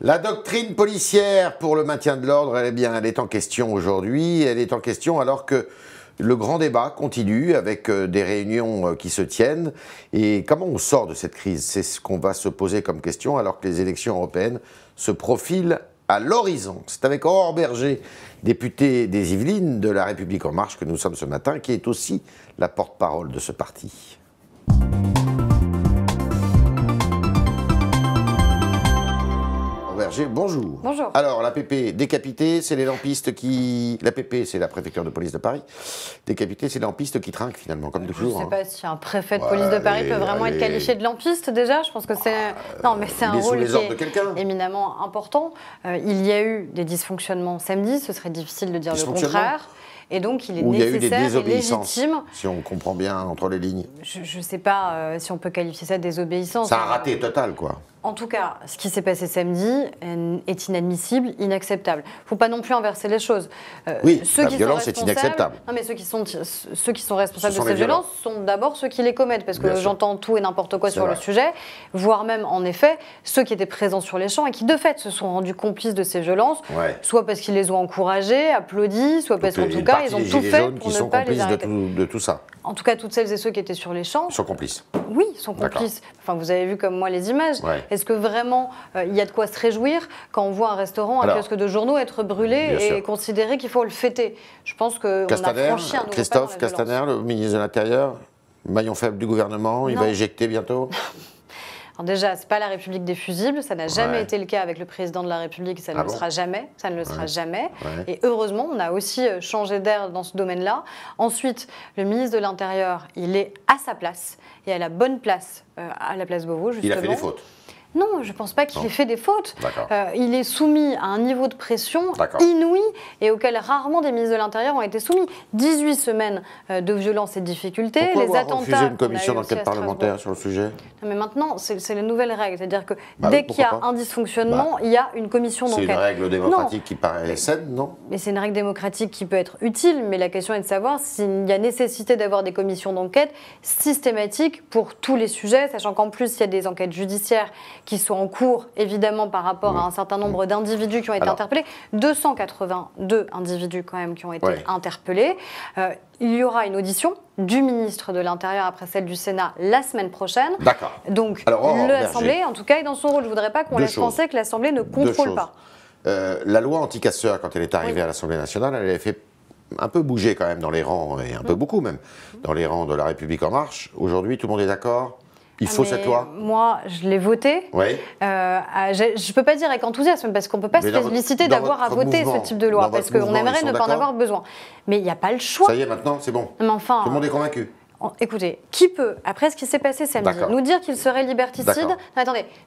La doctrine policière pour le maintien de l'ordre, elle est en question aujourd'hui. Elle est en question alors que le grand débat continue avec des réunions qui se tiennent. Et comment on sort de cette crise? C'est ce qu'on va se poser comme question alors que les élections européennes se profilent à l'horizon. C'est avec Aurore Berger, députée des Yvelines de La République En Marche, que nous sommes ce matin, qui est aussi la porte-parole de ce parti. Berger, bonjour. Bonjour. Alors, l'APP décapité, c'est les lampistes qui... L'APP, c'est la préfecture de police de Paris. Décapité, c'est les lampistes qui trinquent finalement, comme toujours. Je ne sais pas si un préfet de police de Paris peut vraiment être qualifié de lampiste déjà. Je pense que c'est... non, mais c'est un rôle qui est éminemment important. Il y a eu des dysfonctionnements samedi, ce serait difficile de dire le contraire. Et donc, il est nécessaire et légitime. Si on comprend bien entre les lignes. Je ne sais pas si on peut qualifier ça de désobéissance. C'est un raté total, quoi. En tout cas, ce qui s'est passé samedi est inadmissible, inacceptable. Il ne faut pas non plus inverser les choses. Oui, la violence est inacceptable. Non, mais ceux qui sont responsables de ces violences sont d'abord ceux qui les commettent, parce que j'entends tout et n'importe quoi sur le sujet, voire même, en effet, ceux qui étaient présents sur les champs et qui, de fait, se sont rendus complices de ces violences, soit parce qu'ils les ont encouragés, applaudis, soit parce qu'en tout cas, ils ont tout fait pour ne pas les arrêter. De tout ça. En tout cas, toutes celles et ceux qui étaient sur les champs... sont complices. Oui, sont complices. Enfin, vous avez vu comme moi les images. Est-ce que vraiment il y a de quoi se réjouir quand on voit un restaurant, un kiosque de journaux être brûlé et considérer qu'il faut le fêter? Je pense qu'on a franchi un nouveau Christophe Castaner, le ministre de l'Intérieur, maillon faible du gouvernement, il va éjecter bientôt. Alors déjà, ce n'est pas la République des fusibles, ça n'a jamais été le cas avec le président de la République, ça ne le sera jamais, ça ne le sera jamais. Et heureusement, on a aussi changé d'air dans ce domaine-là. Ensuite, le ministre de l'Intérieur, il est à sa place, et à la bonne place, à la place Beauvau, justement. Il a fait des fautes? Non, je ne pense pas qu'il ait fait des fautes. Il est soumis à un niveau de pression inouï et auquel rarement des ministres de l'Intérieur ont été soumis. 18 semaines de violence et de difficultés. Pourquoi les attentats refuser une commission d'enquête parlementaire sur le sujet? Non, mais maintenant, c'est les nouvelles règles. C'est-à-dire que dès qu'il y a un dysfonctionnement, il y a une commission d'enquête. C'est une règle démocratique qui paraît saine, non? Mais c'est une règle démocratique qui peut être utile, mais la question est de savoir s'il y a nécessité d'avoir des commissions d'enquête systématiques pour tous les sujets, sachant qu'en plus, il y a des enquêtes judiciaires qui sont en cours, évidemment, par rapport à un certain nombre d'individus qui ont été interpellés. 282 individus, quand même, qui ont été interpellés. Il y aura une audition du ministre de l'Intérieur après celle du Sénat la semaine prochaine. Donc, l'Assemblée, en tout cas, est dans son rôle. Je ne voudrais pas qu'on laisse penser que l'Assemblée ne contrôle pas. La loi anti-casseurs, quand elle est arrivée à l'Assemblée nationale, elle avait fait un peu bouger quand même dans les rangs, et un peu beaucoup même, dans les rangs de La République En Marche. Aujourd'hui, tout le monde est d'accord? Il faut cette loi? Moi, je l'ai votée. Je ne peux pas dire avec enthousiasme, parce qu'on ne peut pas se féliciter d'avoir à voter ce type de loi, parce qu'on aimerait ne pas en avoir besoin. Mais il n'y a pas le choix. Ça y est, maintenant, c'est bon. Mais enfin, tout le monde est convaincu. Écoutez, qui peut, après ce qui s'est passé samedi, nous dire qu'il serait liberticide,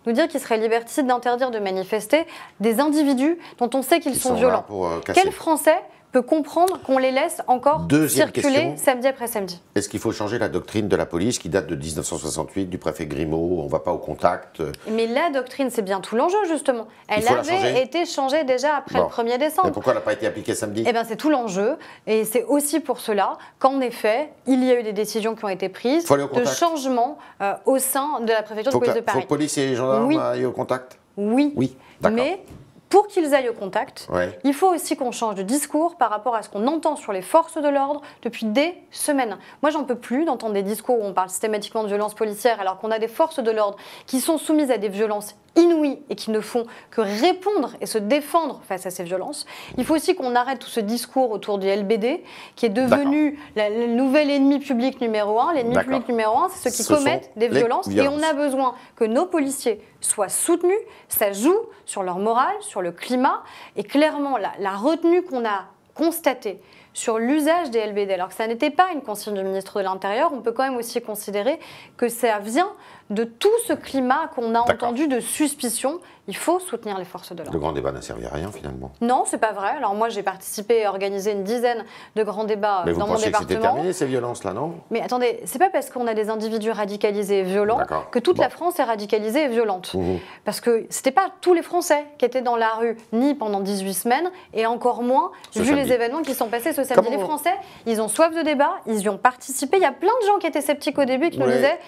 nous dire qu'il serait liberticide d'interdire de manifester des individus dont on sait qu'ils sont violents? Quel Français peut comprendre qu'on les laisse encore circuler samedi après samedi? Est-ce qu'il faut changer la doctrine de la police qui date de 1968, du préfet Grimaud, on ne va pas au contact? Mais la doctrine, c'est bien tout l'enjeu, justement. Elle avait été changée déjà après le 1er décembre. Mais pourquoi elle n'a pas été appliquée samedi? Eh bien, c'est tout l'enjeu. Et c'est aussi pour cela qu'en effet, il y a eu des décisions qui ont été prises de changement au sein de la préfecture de police de Paris. Il faut que police et gendarmes aillent au contact? Oui. Mais pour qu'ils aillent au contact, il faut aussi qu'on change de discours par rapport à ce qu'on entend sur les forces de l'ordre depuis des semaines. Moi, j'en peux plus d'entendre des discours où on parle systématiquement de violences policières alors qu'on a des forces de l'ordre qui sont soumises à des violences inouïes et qui ne font que répondre et se défendre face à ces violences. Il faut aussi qu'on arrête tout ce discours autour du LBD qui est devenu le nouvel ennemi public numéro 1. L'ennemi public numéro 1, c'est ceux qui commettent des violences. Et on a besoin que nos policiers soient soutenus. Ça joue sur leur morale, sur le climat. Et clairement, la retenue qu'on a constatée sur l'usage des LBD, alors que ça n'était pas une consigne du ministre de l'Intérieur, on peut quand même aussi considérer que ça vient de tout ce climat qu'on a entendu de suspicion. Il faut soutenir les forces de l'ordre. Le grand débat n'a servi à rien finalement. Non, c'est pas vrai. Alors moi, j'ai participé à organiser une dizaine de grands débats dans mon département. Mais vous pensez que c'était terminé ces violences-là, non? Mais attendez, c'est pas parce qu'on a des individus radicalisés et violents que toute la France est radicalisée et violente. Parce que c'était pas tous les Français qui étaient dans la rue, ni pendant 18 semaines, et encore moins vu les événements qui sont passés ce samedi. Les Français, ils ont soif de débat, ils y ont participé. Il y a plein de gens qui étaient sceptiques au début qui nous disaient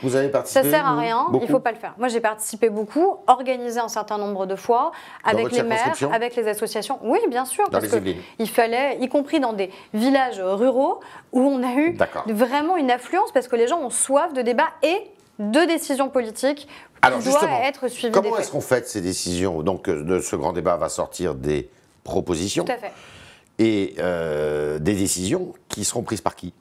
ça sert à rien. rien, il ne faut pas le faire. Moi, j'ai participé beaucoup, organisé un certain nombre de fois avec les maires, avec les associations. Oui, bien sûr, parce qu'il fallait, y compris dans des villages ruraux, où on a eu vraiment une affluence, parce que les gens ont soif de débat et de décisions politiques qui doivent être suivies. Comment est-ce qu'on fait ces décisions? Donc, de ce grand débat va sortir des propositions. Tout à fait. Et des décisions qui seront prises par qui?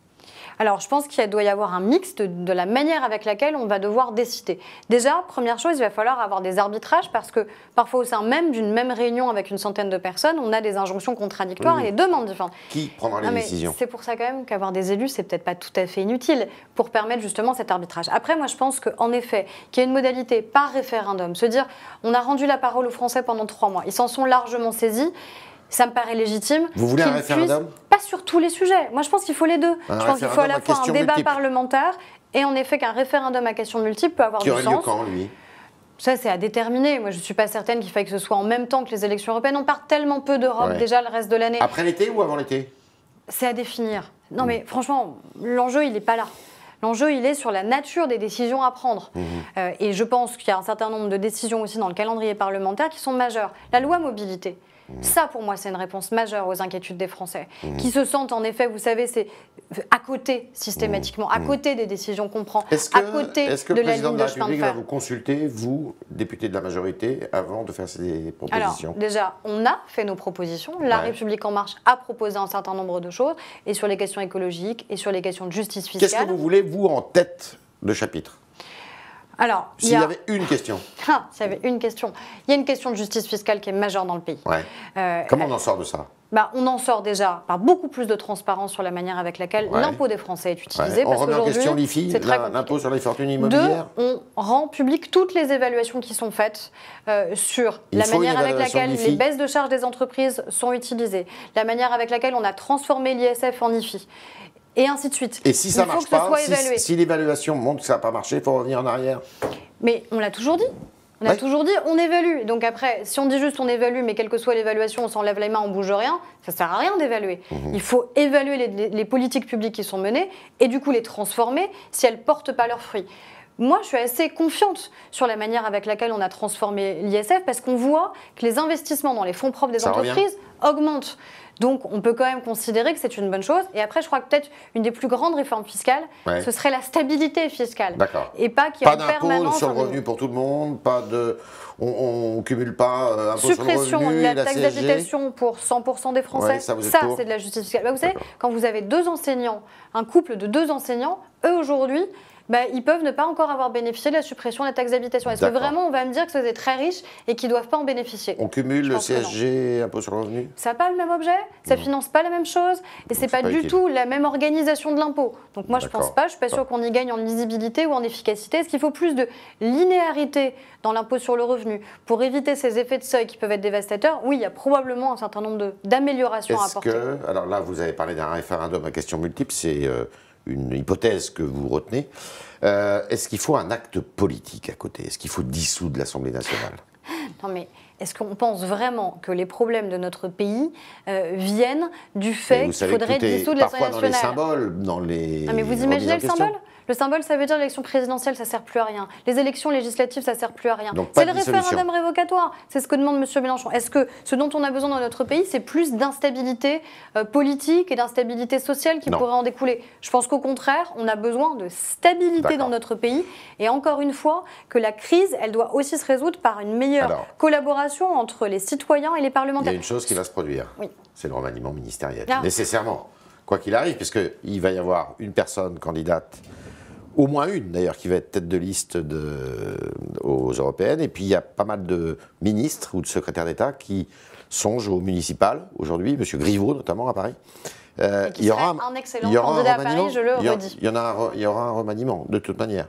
Alors, je pense qu'il doit y avoir un mix de la manière avec laquelle on va devoir décider. Déjà, première chose, il va falloir avoir des arbitrages parce que parfois au sein même d'une même réunion avec une centaine de personnes, on a des injonctions contradictoires et des demandes différentes. Qui prendra les décisions? C'est pour ça quand même qu'avoir des élus, c'est peut-être pas tout à fait inutile pour permettre justement cet arbitrage. Après, moi, je pense qu'en effet, qu'il y ait une modalité par référendum, se dire, on a rendu la parole aux Français pendant 3 mois, ils s'en sont largement saisis. Ça me paraît légitime. Vous voulez un référendum? Pas sur tous les sujets. Moi, je pense qu'il faut les deux. Je pense qu'il faut à la fois un débat parlementaire et en effet qu'un référendum à question multiple peut avoir du sens. Qui aurait lieu quand, lui? Ça, c'est à déterminer. Moi, je ne suis pas certaine qu'il faille que ce soit en même temps que les élections européennes. On part tellement peu d'Europe déjà le reste de l'année. Après l'été ou avant l'été? C'est à définir. Non, mais franchement, l'enjeu, il n'est pas là. L'enjeu, il est sur la nature des décisions à prendre. Et je pense qu'il y a un certain nombre de décisions aussi dans le calendrier parlementaire qui sont majeures. La loi mobilité. Ça, pour moi, c'est une réponse majeure aux inquiétudes des Français, qui se sentent en effet, vous savez, c'est à côté systématiquement, à côté des décisions qu'on prend, à côté de la ligne de chemin de fer. Est-ce que le président de la République va vous consulter, vous, député de la majorité, avant de faire ces propositions? Alors, déjà, on a fait nos propositions. La République En Marche a proposé un certain nombre de choses, et sur les questions écologiques, et sur les questions de justice fiscale. Qu'est-ce que vous voulez, vous, en tête de chapitre? Alors, s'il y avait une question. S'il y avait une question. Il y a une question de justice fiscale qui est majeure dans le pays. Comment on en sort de ça? On en sort déjà par beaucoup plus de transparence sur la manière avec laquelle l'impôt des Français est utilisé. On remet en question l'IFI, l'impôt sur les fortunes immobilières. On rend public toutes les évaluations qui sont faites sur la manière avec laquelle les baisses de charges des entreprises sont utilisées, la manière avec laquelle on a transformé l'ISF en IFI. Et ainsi de suite. Et si ça ne marche pas, si l'évaluation montre que ça n'a pas marché, il faut revenir en arrière. Mais on l'a toujours dit. On a toujours dit, on évalue. Donc après, si on dit juste on évalue, mais quelle que soit l'évaluation, on s'enlève les mains, on bouge rien, ça ne sert à rien d'évaluer. Il faut évaluer les politiques publiques qui sont menées et du coup les transformer si elles ne portent pas leurs fruits. Moi, je suis assez confiante sur la manière avec laquelle on a transformé l'ISF parce qu'on voit que les investissements dans les fonds propres des entreprises augmentent. Donc, on peut quand même considérer que c'est une bonne chose. Et après, je crois que peut-être une des plus grandes réformes fiscales, ce serait la stabilité fiscale. D'accord. Et pas qu'il y ait en permanence... Pas d'impôt sur le revenu pour tout le monde, pas de... On ne cumule pas impôt sur le revenu, suppression de la taxe d'habitation pour 100% des Français. Ça c'est de la justice fiscale. Vous savez, quand vous avez 2 enseignants, un couple de 2 enseignants, eux aujourd'hui... ils peuvent ne pas encore avoir bénéficié de la suppression de la taxe d'habitation. Est-ce que vraiment on va me dire que c'est très riches et qu'ils ne doivent pas en bénéficier? On cumule le CSG, impôt sur le revenu? Ça n'a pas le même objet, ça ne finance pas la même chose et ce n'est pas du tout la même organisation de l'impôt. Donc moi je ne pense pas, je ne suis pas sûre qu'on y gagne en lisibilité ou en efficacité. Est-ce qu'il faut plus de linéarité dans l'impôt sur le revenu pour éviter ces effets de seuil qui peuvent être dévastateurs? Oui, il y a probablement un certain nombre d'améliorations à apporter. Alors là, vous avez parlé d'un référendum à question multiple, c'est... une hypothèse que vous retenez. Est-ce qu'il faut un acte politique à côté? Est-ce qu'il faut dissoudre l'Assemblée nationale? Non mais est-ce qu'on pense vraiment que les problèmes de notre pays viennent du fait qu'il faudrait dissoudre l'Assemblée nationale? Parfois dans les symboles, dans les... Non mais vous imaginez le symbole? Le symbole, ça veut dire l'élection présidentielle, ça ne sert plus à rien. Les élections législatives, ça ne sert plus à rien. C'est le référendum révocatoire. C'est ce que demande M. Mélenchon. Est-ce que ce dont on a besoin dans notre pays, c'est plus d'instabilité politique et d'instabilité sociale qui pourrait en découler? Je pense qu'au contraire, on a besoin de stabilité dans notre pays. Et encore une fois, que la crise, elle doit aussi se résoudre par une meilleure collaboration entre les citoyens et les parlementaires. Il y a une chose qui va se produire. C'est le remaniement ministériel. Nécessairement. Quoi qu'il arrive, puisqu'il va y avoir une personne candidate, au moins une d'ailleurs, qui va être tête de liste aux européennes. Et puis il y a pas mal de ministres ou de secrétaires d'État qui songent au municipal aujourd'hui, M. Griveaux notamment à Paris. Il y aura un excellent candidat à Paris, je le redis. Il y aura un remaniement, de toute manière.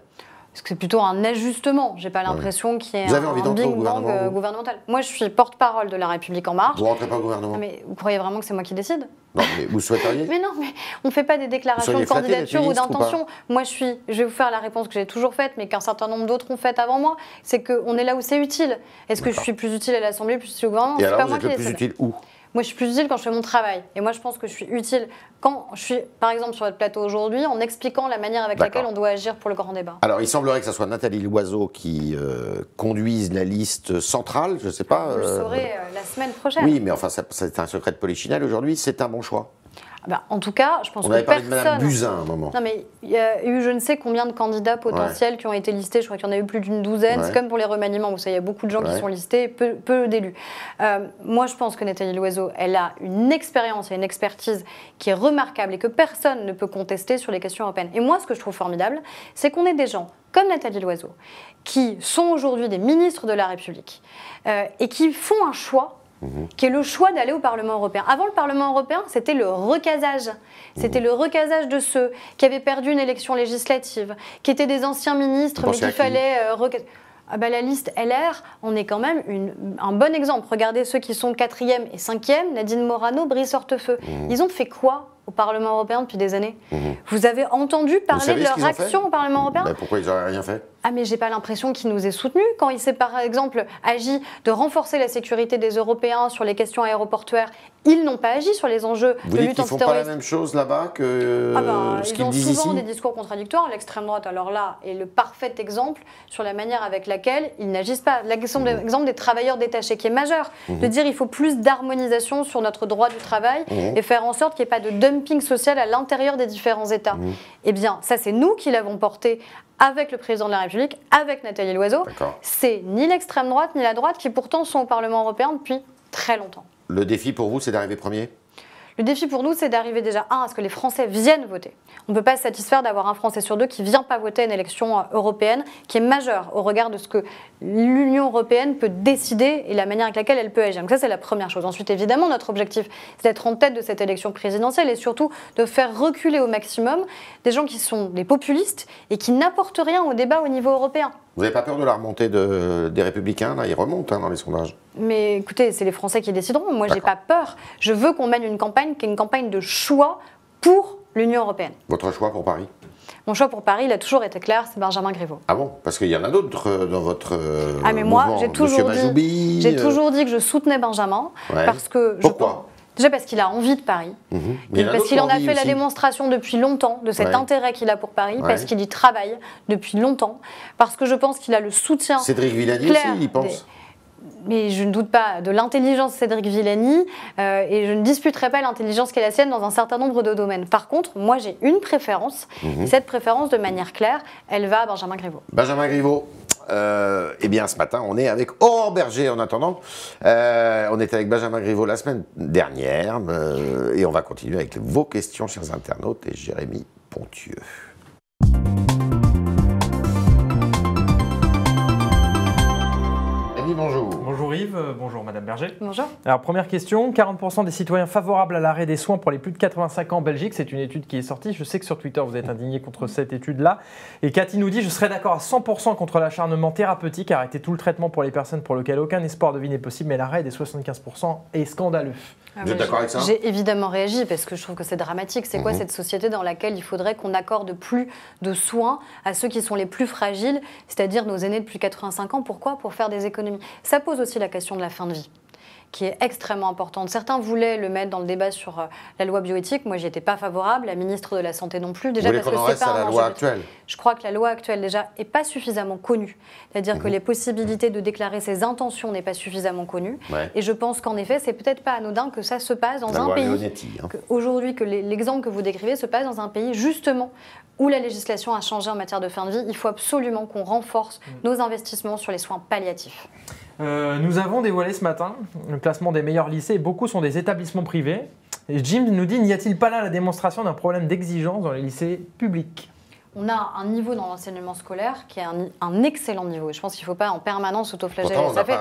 Parce que c'est plutôt un ajustement. Je n'ai pas l'impression qu'il y ait un big bang gouvernemental. Moi, je suis porte-parole de La République En Marche. Vous ne rentrez pas au gouvernement? Mais vous croyez vraiment que c'est moi qui décide? Non, mais vous souhaiteriez? Mais non, mais on ne fait pas des déclarations de candidature ou d'intention. Moi, je vais vous faire la réponse que j'ai toujours faite, mais qu'un certain nombre d'autres ont faite avant moi. C'est qu'on est là où c'est utile. Est-ce que je suis plus utile à l'Assemblée, plus utile au gouvernement? Et alors, vous êtes le plus utile où? Moi, je suis plus utile quand je fais mon travail. Et moi, je pense que je suis utile quand je suis, par exemple, sur votre plateau aujourd'hui, en expliquant la manière avec laquelle on doit agir pour le grand débat. Alors, il semblerait que ce soit Nathalie Loiseau qui conduise la liste centrale, je ne sais pas. Vous le saurez la semaine prochaine. Oui, mais enfin, c'est un secret de polichinelle aujourd'hui, c'est un bon choix. En tout cas, je pense que personne... On avait parlé de Mme personne... Buzyn à un moment. Non, mais il y a eu je ne sais combien de candidats potentiels qui ont été listés. Je crois qu'il y en a eu plus d'une douzaine. C'est comme pour les remaniements. Vous savez, il y a beaucoup de gens qui sont listés, peu d'élus. Moi, je pense que Nathalie Loiseau, elle a une expérience et une expertise qui est remarquable et que personne ne peut contester sur les questions européennes. Et moi, ce que je trouve formidable, c'est qu'on ait des gens comme Nathalie Loiseau qui sont aujourd'hui des ministres de la République et qui font un choix qui est le choix d'aller au Parlement européen. Avant le Parlement européen, c'était le recasage. C'était le recasage de ceux qui avaient perdu une élection législative, qui étaient des anciens ministres, mais qu'il fallait la liste LR, on est quand même un bon exemple. Regardez ceux qui sont 4e et 5e, Nadine Morano, Brice Hortefeux. Ils ont fait quoi au Parlement européen depuis des années? Vous avez entendu parler de leur action au Parlement européen? Pourquoi ils n'auraient rien fait? Ah, mais j'ai pas l'impression qu'il nous ait soutenus quand il s'est par exemple agi de renforcer la sécurité des Européens sur les questions aéroportuaires. Ils n'ont pas agi sur les enjeux de lutte antiterroriste. Ils font pas la même chose là-bas que ce qu'ils disent ici. Ils ont souvent des discours contradictoires. L'extrême droite, alors là, est le parfait exemple sur la manière avec laquelle ils n'agissent pas. L'exemple des travailleurs détachés qui est majeur, de dire il faut plus d'harmonisation sur notre droit du travail et faire en sorte qu'il n'y ait pas de dumping social à l'intérieur des différents États. Eh bien, ça c'est nous qui l'avons porté avec le président de la République, avec Nathalie Loiseau. C'est ni l'extrême droite ni la droite qui pourtant sont au Parlement européen depuis très longtemps. Le défi pour vous, c'est d'arriver premier? Le défi pour nous, c'est d'arriver déjà, à ce que les Français viennent voter. On ne peut pas se satisfaire d'avoir un Français sur deux qui ne vient pas voter à une élection européenne, qui est majeure au regard de ce que l'Union européenne peut décider et la manière avec laquelle elle peut agir. Donc ça, c'est la première chose. Ensuite, évidemment, notre objectif, c'est d'être en tête de cette élection présidentielle et surtout de faire reculer au maximum des gens qui sont des populistes et qui n'apportent rien au débat au niveau européen. Vous n'avez pas peur de la remontée des Républicains? Là, ils remontent dans les sondages. Mais écoutez, c'est les Français qui décideront. Moi, je n'ai pas peur. Je veux qu'on mène une campagne qui est une campagne de choix pour l'Union européenne. Votre choix pour Paris? Mon choix pour Paris, il a toujours été clair, c'est Benjamin Griveaux. Ah bon? Parce qu'il y en a d'autres dans votre mais moi, j'ai toujours dit que je soutenais Benjamin. Parce que Pourquoi? Déjà parce qu'il a envie de Paris, parce qu'il en a fait la démonstration depuis longtemps de cet intérêt qu'il a pour Paris, parce qu'il y travaille depuis longtemps, parce que je pense qu'il a le soutien Cédric Villani aussi, il pense. Mais je ne doute pas de l'intelligence de Cédric Villani et je ne disputerai pas l'intelligence qui est la sienne dans un certain nombre de domaines. Par contre, moi j'ai une préférence, et cette préférence, de manière claire, elle va à Benjamin Griveaux. Benjamin Griveaux. Eh bien, ce matin, on est avec Aurore Berger en attendant. On était avec Benjamin Griveaux la semaine dernière et on va continuer avec vos questions, chers internautes, et Jérémy Pontieux. Bonjour. Bonjour Yves, bonjour Madame Berger. Bonjour. Alors première question, 40% des citoyens favorables à l'arrêt des soins pour les plus de 85 ans en Belgique, c'est une étude qui est sortie, je sais que sur Twitter vous êtes indigné contre cette étude-là. Et Cathy nous dit, je serais d'accord à 100% contre l'acharnement thérapeutique, arrêter tout le traitement pour les personnes pour lesquelles aucun espoir de vie n'est possible, mais l'arrêt des 75% est scandaleux. Vous êtes d'accord avec ça? J'ai évidemment réagi parce que je trouve que c'est dramatique. C'est quoi cette société dans laquelle il faudrait qu'on accorde plus de soins à ceux qui sont les plus fragiles, c'est-à-dire nos aînés de plus de 85 ans? Pourquoi? Pour faire des économies. Ça pose aussi la question de la fin de vie, qui est extrêmement importante. Certains voulaient le mettre dans le débat sur la loi bioéthique. Moi, j'y étais pas favorable. La ministre de la Santé non plus. Déjà parce que c'est pas la loi actuelle. Je crois que la loi actuelle déjà est pas suffisamment connue. C'est-à-dire que les possibilités de déclarer ses intentions n'est pas suffisamment connues. Et je pense qu'en effet, c'est peut-être pas anodin que ça se passe dans un pays. Aujourd'hui, que l'exemple que vous décrivez se passe dans un pays justement où la législation a changé en matière de fin de vie. Il faut absolument qu'on renforce nos investissements sur les soins palliatifs. Nous avons dévoilé ce matin le classement des meilleurs lycées. Beaucoup sont des établissements privés. Et Jim nous dit, n'y a-t-il pas là la démonstration d'un problème d'exigence dans les lycées publics? On a un niveau dans l'enseignement scolaire qui est un excellent niveau. Et je pense qu'il ne faut pas en permanence s'autoflageller. Ça fait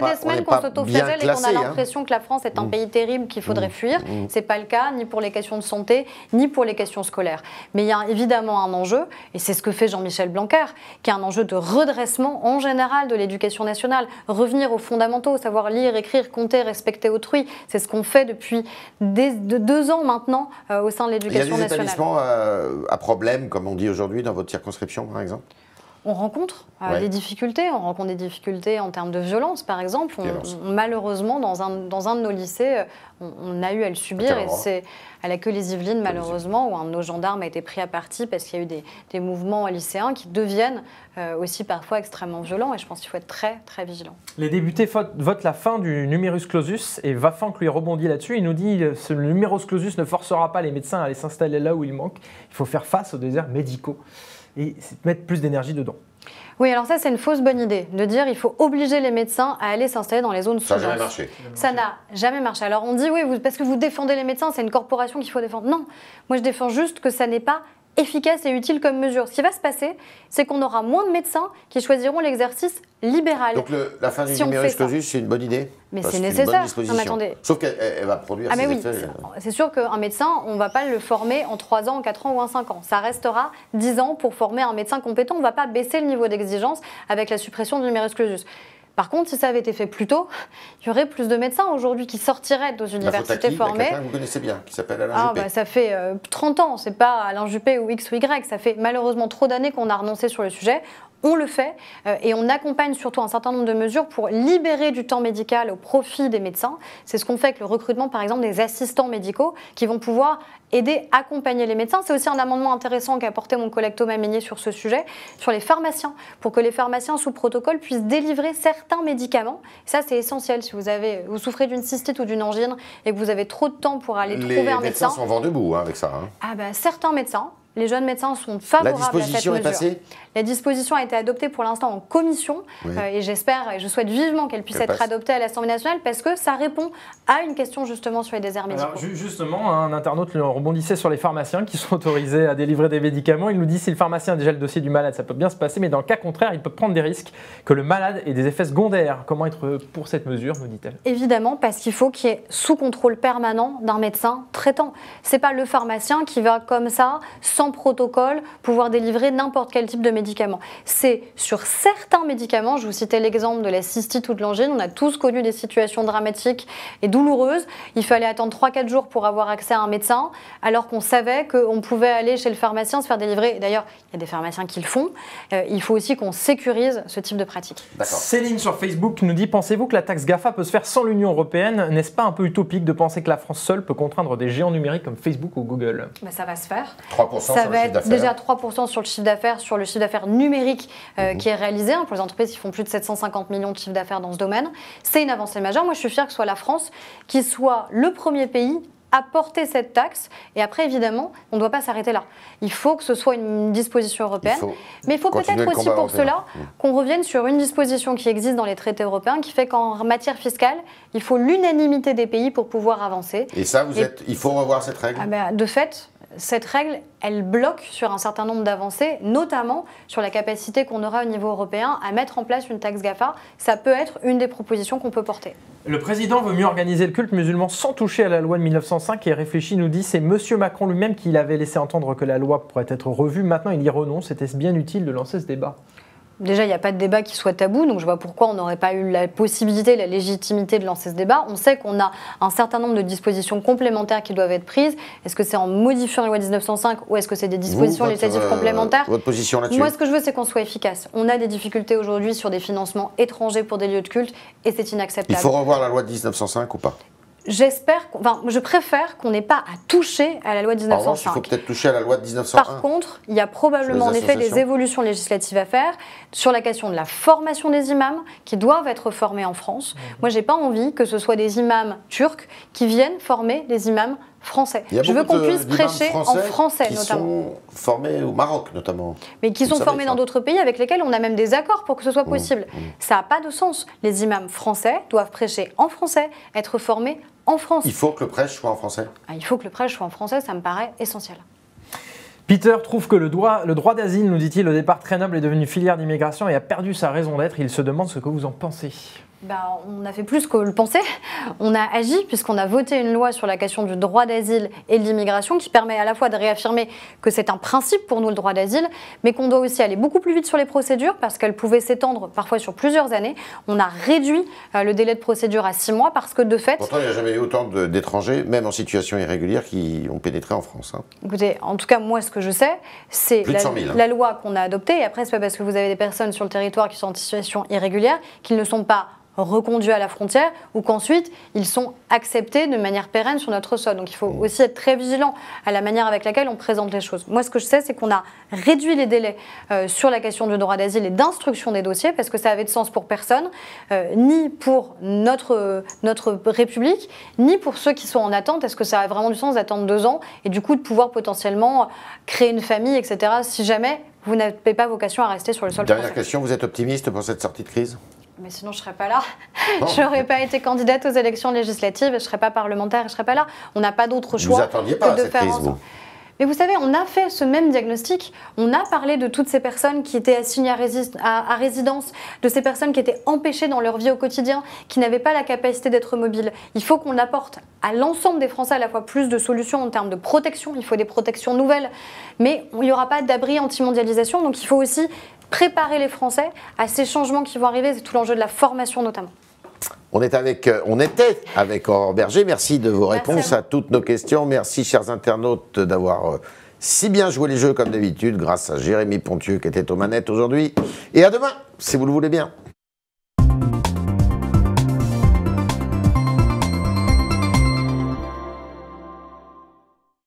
des semaines qu'on s'autoflagelle et qu'on a l'impression que la France est un pays terrible qu'il faudrait fuir. Ce n'est pas le cas, ni pour les questions de santé, ni pour les questions scolaires. Mais il y a évidemment un enjeu, et c'est ce que fait Jean-Michel Blanquer, qui est un enjeu de redressement en général de l'éducation nationale. Revenir aux fondamentaux, savoir lire, écrire, compter, respecter autrui. C'est ce qu'on fait depuis 2 ans maintenant au sein de l'éducation nationale. Il y a des établissements à problème, comme on dit aujourd'hui, dans votre circonscription, par exemple? On rencontre des difficultés. On rencontre des difficultés en termes de violence, par exemple. Malheureusement, dans un de nos lycées, on a eu à le subir. Et c'est à la Queue-les-Yvelines, malheureusement, où un de nos gendarmes a été pris à partie parce qu'il y a eu des mouvements lycéens qui deviennent aussi parfois extrêmement violents. Et je pense qu'il faut être très, très vigilant. Les députés votent la fin du numerus clausus. Et Vafank lui rebondit là-dessus. Il nous dit que ce numerus clausus ne forcera pas les médecins à aller s'installer là où il manque. Il faut faire face aux déserts médicaux et mettre plus d'énergie dedans. Oui, alors ça, c'est une fausse bonne idée, de dire il faut obliger les médecins à aller s'installer dans les zones sous-denses. Ça n'a jamais marché. Ça n'a jamais marché. Alors on dit, oui, parce que vous défendez les médecins, c'est une corporation qu'il faut défendre. Non, moi je défends juste que ça n'est pas efficace et utile comme mesure. Ce qui va se passer, c'est qu'on aura moins de médecins qui choisiront l'exercice libéral. Donc la fin du numerus clausus, c'est une bonne idée? Mais c'est nécessaire. Non, mais attendez. Sauf qu'elle va produire ses effets. C'est sûr qu'un médecin, on ne va pas le former en 3 ans, en 4 ans ou en 5 ans. Ça restera 10 ans pour former un médecin compétent. On ne va pas baisser le niveau d'exigence avec la suppression du numerus clausus. Par contre, si ça avait été fait plus tôt, il y aurait plus de médecins aujourd'hui qui sortiraient de nos universités formées. Quelqu'un que vous connaissez bien, qui s'appelle Alain Juppé. Ça fait 30 ans, c'est pas Alain Juppé ou X ou Y, ça fait malheureusement trop d'années qu'on a renoncé sur le sujet. On le fait et on accompagne surtout un certain nombre de mesures pour libérer du temps médical au profit des médecins. C'est ce qu'on fait avec le recrutement, par exemple, des assistants médicaux qui vont pouvoir aider, accompagner les médecins. C'est aussi un amendement intéressant qu'a porté mon collègue Thomas Mesnier sur ce sujet, sur les pharmaciens, pour que les pharmaciens sous protocole puissent délivrer certains médicaments. Et ça, c'est essentiel. Si vous souffrez d'une cystite ou d'une angine et que vous avez trop de temps pour aller trouver un médecin... Les médecins sont vent debout avec ça. Certains médecins. Les jeunes médecins sont favorables à cette mesure. La disposition est passée ? La disposition a été adoptée pour l'instant en commission et j'espère et je souhaite vivement qu'elle puisse être adoptée à l'Assemblée nationale parce que ça répond à une question justement sur les déserts médicaux. Alors, justement, un internaute rebondissait sur les pharmaciens qui sont autorisés à délivrer des médicaments. Il nous dit si le pharmacien a déjà le dossier du malade, ça peut bien se passer, mais dans le cas contraire, il peut prendre des risques que le malade ait des effets secondaires. Comment être pour cette mesure, nous dit-elle ? Évidemment, parce qu'il faut qu'il y ait sous contrôle permanent d'un médecin traitant. C'est pas le pharmacien qui va comme ça, sans protocole, pouvoir délivrer n'importe quel type de médicament. C'est sur certains médicaments, je vous citais l'exemple de la cystite ou de l'angine, on a tous connu des situations dramatiques et douloureuses. Il fallait attendre 3-4 jours pour avoir accès à un médecin, alors qu'on savait qu'on pouvait aller chez le pharmacien se faire délivrer. D'ailleurs, il y a des pharmaciens qui le font. Il faut aussi qu'on sécurise ce type de pratique. Céline sur Facebook nous dit, pensez-vous que la taxe GAFA peut se faire sans l'Union européenne? N'est-ce pas un peu utopique de penser que la France seule peut contraindre des géants numériques comme Facebook ou Google? Ça va se faire. 3% ça va être déjà 3% sur le chiffre d'affaires, numérique qui est réalisé pour les entreprises qui font plus de 750 millions de chiffre d'affaires dans ce domaine. C'est une avancée majeure. Moi, je suis fière que ce soit la France qui soit le premier pays à porter cette taxe. Et après, évidemment, on ne doit pas s'arrêter là. Il faut que ce soit une disposition européenne. Mais il faut peut-être aussi pour cela qu'on revienne sur une disposition qui existe dans les traités européens qui fait qu'en matière fiscale, il faut l'unanimité des pays pour pouvoir avancer. Et ça, il faut revoir cette règle ? De fait, cette règle, elle bloque sur un certain nombre d'avancées, notamment sur la capacité qu'on aura au niveau européen à mettre en place une taxe GAFA. Ça peut être une des propositions qu'on peut porter. Le président veut mieux organiser le culte musulman sans toucher à la loi de 1905 et réfléchit, nous dit, c'est M. Macron lui-même qui l'avait laissé entendre que la loi pourrait être revue. Maintenant, il y renonce. Était-ce bien utile de lancer ce débat ? Déjà, il n'y a pas de débat qui soit tabou, donc je vois pourquoi on n'aurait pas eu la possibilité, la légitimité de lancer ce débat. On sait qu'on a un certain nombre de dispositions complémentaires qui doivent être prises. Est-ce que c'est en modifiant la loi 1905 ou est-ce que c'est des dispositions législatives complémentaires ? Votre position là-dessus ? Moi, ce que je veux, c'est qu'on soit efficace. On a des difficultés aujourd'hui sur des financements étrangers pour des lieux de culte et c'est inacceptable. Il faut revoir la loi de 1905 ou pas ? Je préfère qu'on n'ait pas à toucher à la loi de 1905. En revanche, il faut peut-être toucher à la loi de 1901. Par contre, il y a probablement en effet des évolutions législatives à faire sur la question de la formation des imams qui doivent être formés en France. Moi, j'ai pas envie que ce soit des imams turcs qui viennent former des imams français. Je veux qu'on puisse prêcher en français, qui notamment. Sont formés au Maroc, notamment. Mais qui sont formés dans d'autres pays avec lesquels on a même des accords pour que ce soit possible. Ça n'a pas de sens. Les imams français doivent prêcher en français, être formés en France. Il faut que le prêche soit en français. Il faut que le prêche soit en français, ça me paraît essentiel. Peter trouve que le droit d'asile, nous dit-il, au départ très noble, est devenu filière d'immigration et a perdu sa raison d'être. Il se demande ce que vous en pensez. On a fait plus que le pensait. On a agi puisqu'on a voté une loi sur la question du droit d'asile et de l'immigration qui permet à la fois de réaffirmer que c'est un principe pour nous le droit d'asile, mais qu'on doit aussi aller beaucoup plus vite sur les procédures parce qu'elles pouvaient s'étendre parfois sur plusieurs années. On a réduit le délai de procédure à 6 mois parce que de fait... Pourtant, il n'y a jamais eu autant d'étrangers, même en situation irrégulière, qui ont pénétré en France. Écoutez, en tout cas, moi, ce que je sais, c'est la loi qu'on a adoptée. Et après, c'est pas parce que vous avez des personnes sur le territoire qui sont en situation irrégulière qu'ils ne sont pas reconduits à la frontière ou qu'ensuite ils sont acceptés de manière pérenne sur notre sol. Donc il faut aussi être très vigilant à la manière avec laquelle on présente les choses. Moi, ce que je sais, c'est qu'on a réduit les délais sur la question du droit d'asile et d'instruction des dossiers parce que ça avait de sens pour personne, ni pour notre République, ni pour ceux qui sont en attente. Est-ce que ça a vraiment du sens d'attendre 2 ans et du coup de pouvoir potentiellement créer une famille, etc. si jamais vous n'avez pas vocation à rester sur le sol français. Dernière question, vous êtes optimiste pour cette sortie de crise ? Mais sinon, je ne serais pas là. Je n'aurais pas été candidate aux élections législatives, je ne serais pas parlementaire, je ne serais pas là. On n'a pas d'autre choix. Vous n'attendiez pas à cette crise, vous ? Mais vous savez, on a fait ce même diagnostic. On a parlé de toutes ces personnes qui étaient assignées à résidence, de ces personnes qui étaient empêchées dans leur vie au quotidien, qui n'avaient pas la capacité d'être mobiles. Il faut qu'on apporte à l'ensemble des Français à la fois plus de solutions en termes de protection. Il faut des protections nouvelles. Mais il n'y aura pas d'abri anti-mondialisation. Donc il faut aussi préparer les Français à ces changements qui vont arriver. C'est tout l'enjeu de la formation notamment. On était avec Aurore Berger. Merci de vos réponses à toutes nos questions. Merci, chers internautes, d'avoir si bien joué les jeux comme d'habitude, grâce à Jérémy Pontieux qui était aux manettes aujourd'hui. Et à demain, si vous le voulez bien.